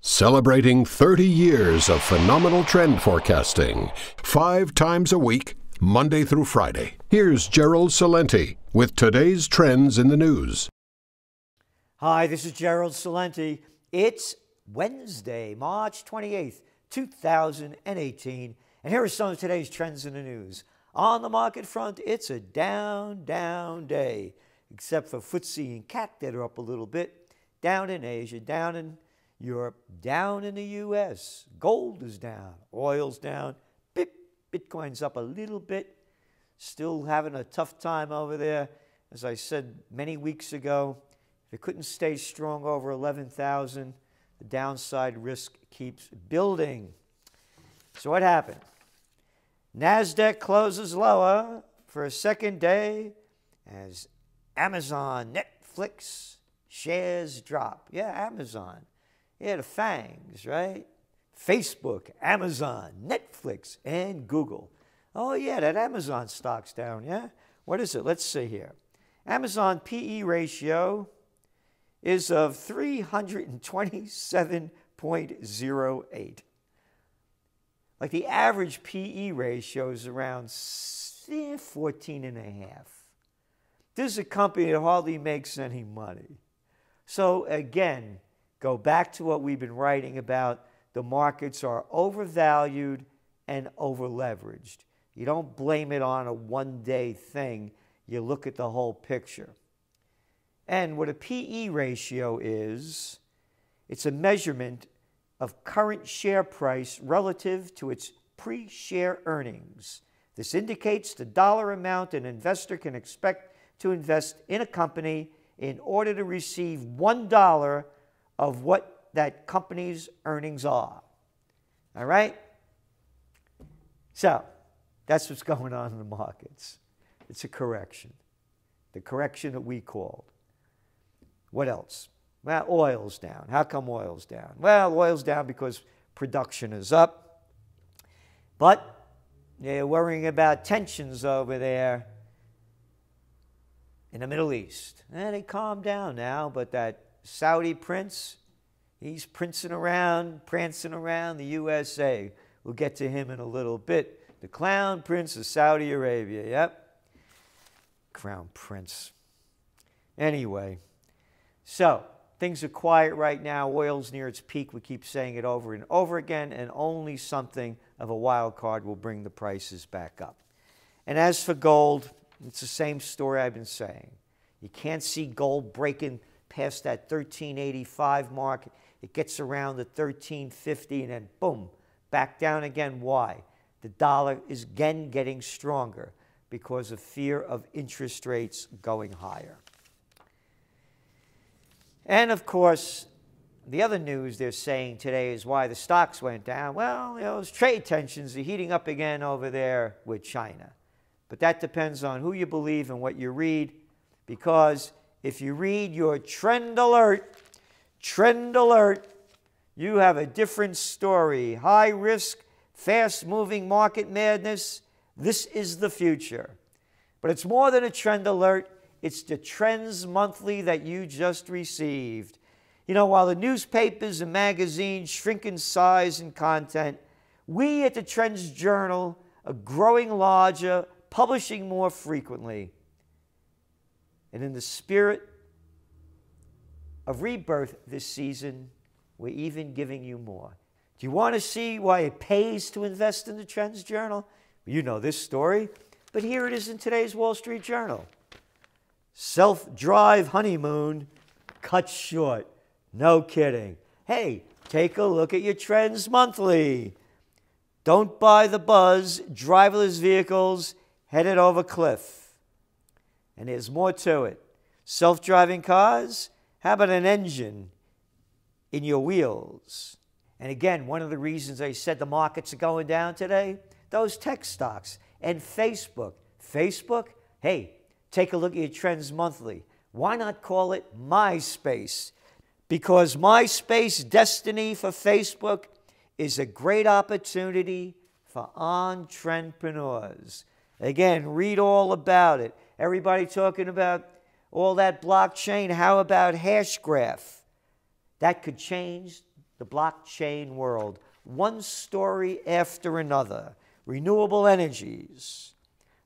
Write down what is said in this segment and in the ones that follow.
Celebrating 30 years of phenomenal trend forecasting, 5 times a week, Monday through Friday. Here's Gerald Celente with today's trends in the news. Hi, this is Gerald Celente. It's Wednesday, March 28th, 2018, and here are some of today's trends in the news. On the market front, it's a down day, except for FTSE and CAC that are up a little bit. Down in Asia, down in Europe, down in the U.S. Gold is down, oil's down, Bitcoin's up a little bit. Still having a tough time over there. As I said many weeks ago, if it couldn't stay strong over 11,000, the downside risk keeps building. So what happened? NASDAQ closes lower for a second day as Amazon, Netflix shares drop. Yeah, Amazon. Yeah, the FANGs, right? Facebook, Amazon, Netflix, and Google. Oh, yeah, that Amazon stock's down, yeah? What is it? Let's see here. Amazon PE ratio is of 327.08. Like the average PE ratio is around 14.5. This is a company that hardly makes any money. So again, go back to what we've been writing about. The markets are overvalued and overleveraged. You don't blame it on a one-day thing. You look at the whole picture. And what a PE ratio is, it's a measurement of current share price relative to its pre-share earnings. This indicates the dollar amount an investor can expect to invest in a company in order to receive $1 of what that company's earnings are. All right? So, that's what's going on in the markets. It's a correction. The correction that we called. What else? Well, oil's down. How come oil's down? Well, oil's down because production is up. But they're worrying about tensions over there in the Middle East. And they calmed down now, but that Saudi prince, he's prancing around the USA. We'll get to him in a little bit. The Crown Prince of Saudi Arabia, yep. Crown Prince. Anyway, so things are quiet right now. Oil's near its peak. We keep saying it over and over again, and only something of a wild card will bring the prices back up. And as for gold, it's the same story I've been saying. You can't see gold breaking past that 1385 mark. It gets around the 1350 and then boom, back down again. Why? The dollar is again getting stronger because of fear of interest rates going higher. And of course, the other news they're saying today is why the stocks went down. Well, those trade tensions are heating up again over there with China. But that depends on who you believe and what you read, because if you read your trend alert, you have a different story. High risk, fast-moving market madness. This is the future. But it's more than a trend alert. It's the Trends Monthly that you just received. You know, while the newspapers and magazines shrink in size and content, we at the TrendsJournal are growing larger, publishing more frequently. And in the spirit of rebirth this season, we're even giving you more. Do you want to see why it pays to invest in the TrendsJournal? You know this story, but here it is in today's Wall Street Journal. Self-drive honeymoon cut short. No kidding. Hey, take a look at your Trends Monthly. Don't buy the buzz, driverless vehicles headed over cliff. And there's more to it. Self-driving cars? How about an engine in your wheels? And again, one of the reasons I said the markets are going down today, those tech stocks and Facebook. Facebook, hey, take a look at your Trends Monthly. Why not call it MySpace? Because MySpace destiny for Facebook is a great opportunity for entrepreneurs. Again, read all about it. Everybody talking about all that blockchain. How about Hashgraph? That could change the blockchain world. One story after another. Renewable energies,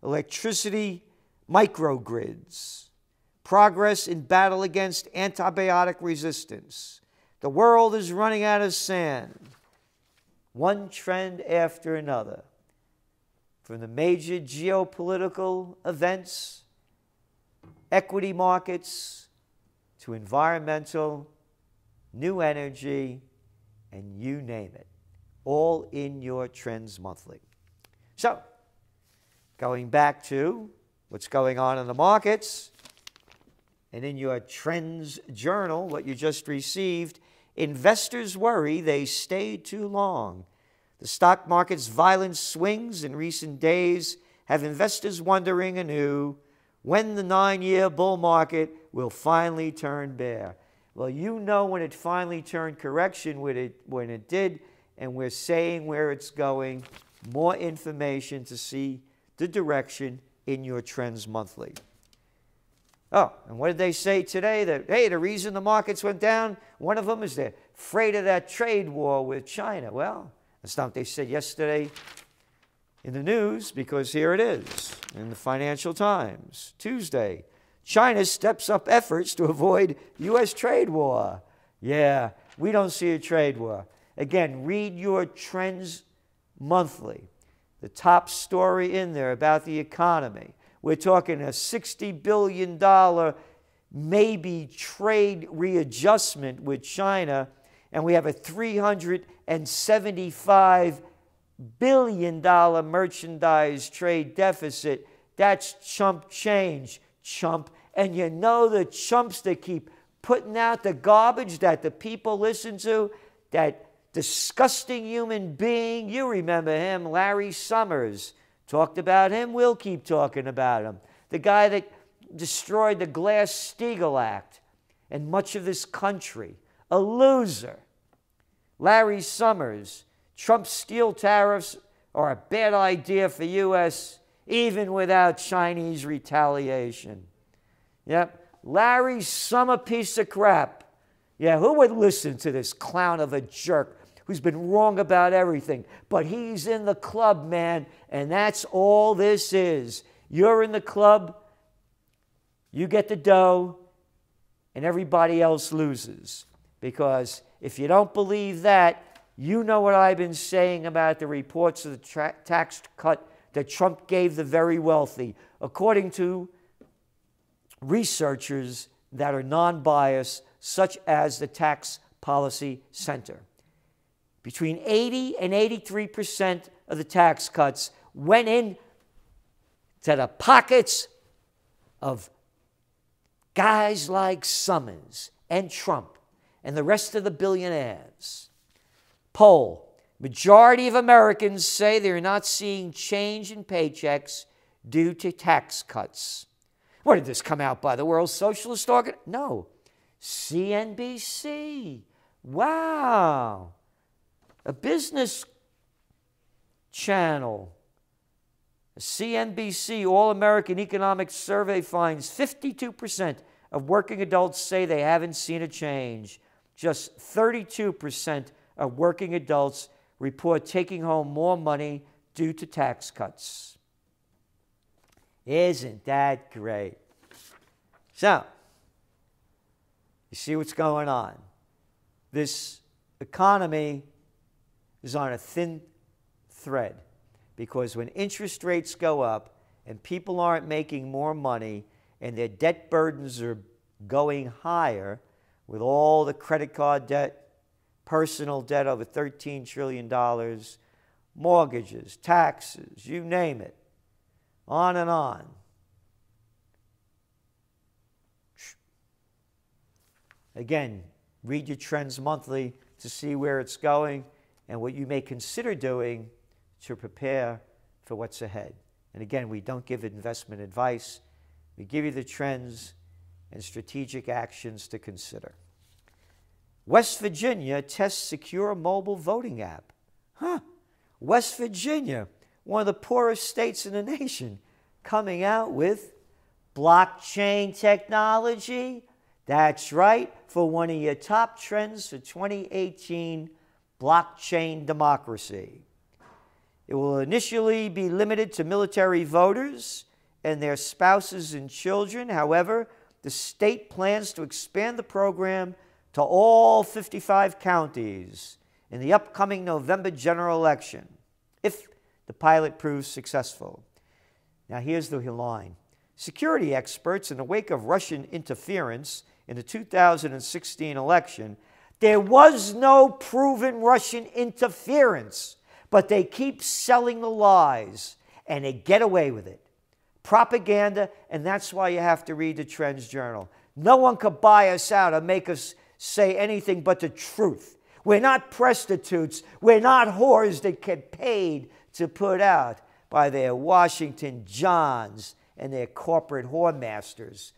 electricity microgrids, progress in battle against antibiotic resistance. The world is running out of sand. One trend after another. From the major geopolitical events, equity markets, to environmental, new energy, and you name it. All in your Trends Monthly. So, going back to what's going on in the markets, and in your Trends Journal, what you just received, investors worry they stayed too long. The stock market's violent swings in recent days have investors wondering anew when the 9-year bull market will finally turn bear. Well, you know when it finally turned correction when it did, and we're saying where it's going. More information to see the direction in your Trends Monthly. Oh, and what did they say today? That, hey, the reason the markets went down, one of them is they're afraid of that trade war with China. Well, that's not what they said yesterday in the news, because here it is in the Financial Times. Tuesday, China steps up efforts to avoid U.S. trade war. Yeah, we don't see a trade war. Again, read your Trends Monthly. The top story in there about the economy. We're talking a $60 billion maybe trade readjustment with China, and we have a $375 billion merchandise trade deficit. That's chump change, chump. And you know the chumps that keep putting out the garbage that the people listen to, that disgusting human being, you remember him, Larry Summers. Talked about him, we'll keep talking about him. The guy that destroyed the Glass-Steagall Act and much of this country. A loser. Larry Summers. Trump's steel tariffs are a bad idea for U.S. even without Chinese retaliation. Yep. Larry Summer, piece of crap. Yeah, who would listen to this clown of a jerk who's been wrong about everything? But he's in the club, man, and that's all this is. You're in the club, you get the dough, and everybody else loses. Because if you don't believe that, you know what I've been saying about the reports of the tax cut that Trump gave the very wealthy. According to researchers that are non-biased, such as the Tax Policy Center. Between 80 and 83% of the tax cuts went in to the pockets of guys like Summers and Trump and the rest of the billionaires. Poll. Majority of Americans say they're not seeing change in paychecks due to tax cuts. Where did this come out by? The World Socialist Organization? No. CNBC. Wow. A business channel. A CNBC All-American Economic Survey finds 52% of working adults say they haven't seen a change. Just 32% of working adults report taking home more money due to tax cuts. Isn't that great? So, you see what's going on. This economy is on a thin thread, because when interest rates go up and people aren't making more money and their debt burdens are going higher with all the credit card debt, personal debt over $13 trillion, mortgages, taxes, you name it, on and on. Again, read your Trends Monthly to see where it's going and what you may consider doing to prepare for what's ahead. And again, we don't give investment advice. We give you the trends and strategic actions to consider. West Virginia tests secure mobile voting app. West Virginia, one of the poorest states in the nation, coming out with blockchain technology That's right, for one of your top trends for 2018, blockchain democracy. It will initially be limited to military voters and their spouses and children. However, the state plans to expand the program to all 55 counties in the upcoming November general election, if the pilot proves successful. Now here's the line. Security experts, in the wake of Russian interference in the 2016 election, there was no proven Russian interference, but they keep selling the lies, and they get away with it. Propaganda, and that's why you have to read the TrendsJournal. No one could buy us out or make us say anything but the truth. We're not prostitutes. We're not whores that get paid to put out by their Washington Johns and their corporate whoremasters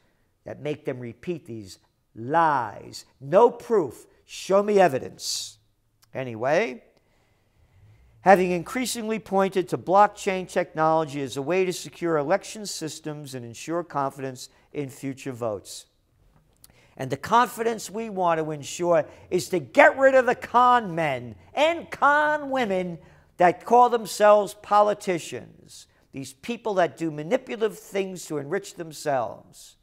that make them repeat these lies. No proof. Show me evidence. Anyway, having increasingly pointed to blockchain technology as a way to secure election systems and ensure confidence in future votes. And the confidence we want to ensure is to get rid of the con men and con women that call themselves politicians, these people that do manipulative things to enrich themselves.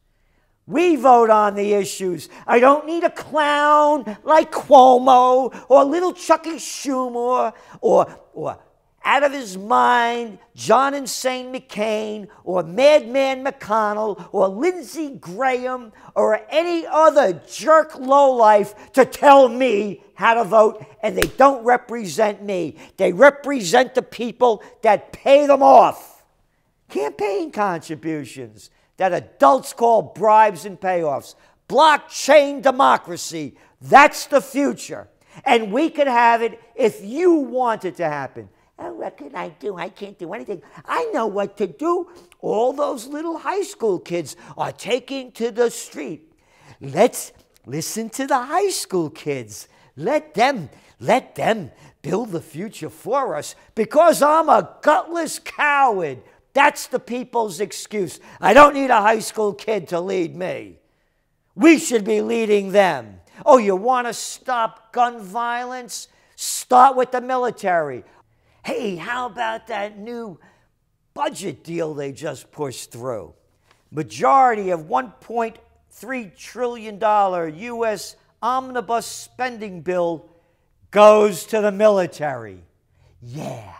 We vote on the issues. I don't need a clown like Cuomo or little Chucky Schumer or out of his mind John Insane McCain or Madman McConnell or Lindsey Graham or any other jerk lowlife to tell me how to vote, and they don't represent me. They represent the people that pay them off. Campaign contributions that adults call bribes and payoffs. Blockchain democracy, that's the future. And we could have it if you want it to happen. Oh, what can I do? I can't do anything. I know what to do. All those little high school kids are taking to the street. Let's listen to the high school kids. Let them build the future for us because I'm a gutless coward. That's the people's excuse. I don't need a high school kid to lead me. We should be leading them. Oh, you want to stop gun violence? Start with the military. Hey, how about that new budget deal they just pushed through? Majority of $1.3 trillion U.S. omnibus spending bill goes to the military. Yeah,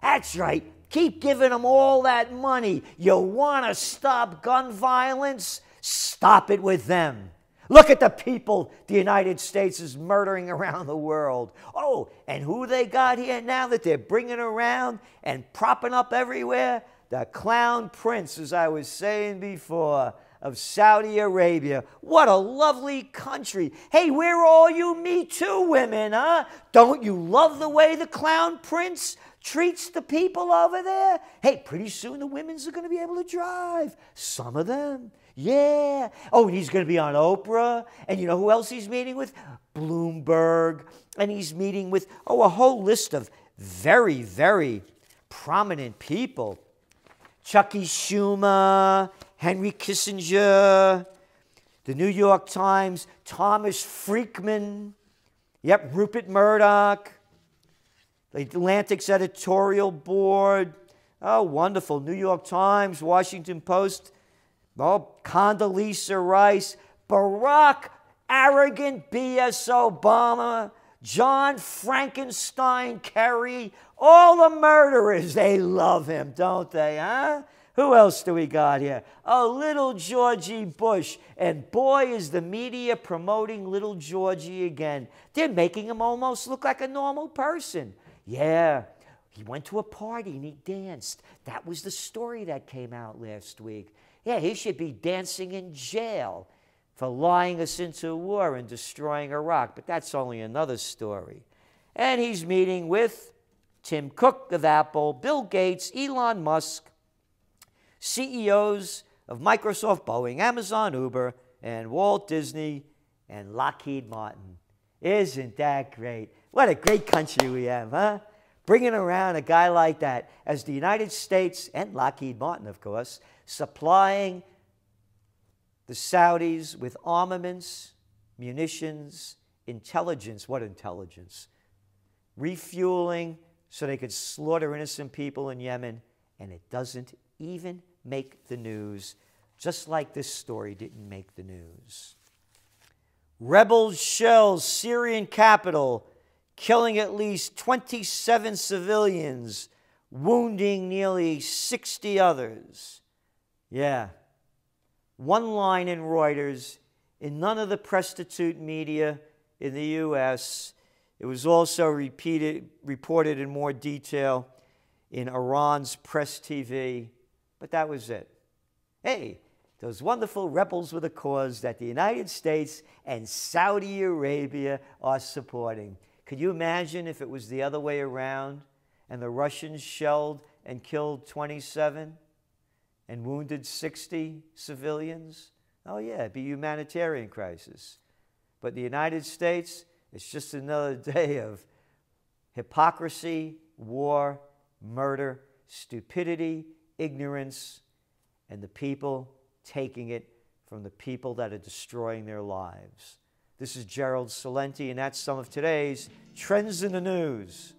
that's right. Keep giving them all that money. You want to stop gun violence? Stop it with them. Look at the people the United States is murdering around the world. Oh, and who they got here now that they're bringing around and propping up everywhere? The clown prince, as I was saying before, of Saudi Arabia. What a lovely country. Hey, where are all you Me Too women, huh? Don't you love the way the clown prince treats the people over there? Hey, pretty soon the women's are going to be able to drive. Some of them. Yeah. Oh, and he's going to be on Oprah. And you know who else he's meeting with? Bloomberg. And he's meeting with, a whole list of very, very prominent people. Chucky Schumer, Henry Kissinger, the New York Times, Thomas Friedman, Rupert Murdoch, the Atlantic's editorial board. Oh, wonderful. New York Times, Washington Post. Oh, Condoleezza Rice, Barack, arrogant BS Obama, John Frankenstein Kerry, all the murderers, they love him, don't they, huh? Who else do we got here? Oh, little Georgie Bush. And boy, is the media promoting little Georgie again. They're making him almost look like a normal person. Yeah, he went to a party and he danced. That was the story that came out last week. Yeah, he should be dancing in jail for lying us into war and destroying Iraq. But that's only another story. And he's meeting with Tim Cook of Apple, Bill Gates, Elon Musk, CEOs of Microsoft, Boeing, Amazon, Uber, and Walt Disney, and Lockheed Martin. Isn't that great? What a great country we have, huh? Bringing around a guy like that as the United States, and Lockheed Martin, of course, supplying The Saudis with armaments, munitions, intelligence. What intelligence? Refueling so they could slaughter innocent people in Yemen, and it doesn't even make the news, just like this story didn't make the news. Rebels shells Syrian capital, killing at least 27 civilians, wounding nearly 60 others. Yeah. One line in Reuters, in none of the prostitute media in the U.S. It was also reported in more detail in Iran's press TV, but that was it. Hey, those wonderful rebels with a cause that the United States and Saudi Arabia are supporting. Could you imagine if it was the other way around and the Russians shelled and killed 27 and wounded 60 civilians? Oh yeah, it'd be a humanitarian crisis. But the United States, it's just another day of hypocrisy, war, murder, stupidity, ignorance, and the people taking it from the people that are destroying their lives. This is Gerald Celente, and that's some of today's Trends in the News.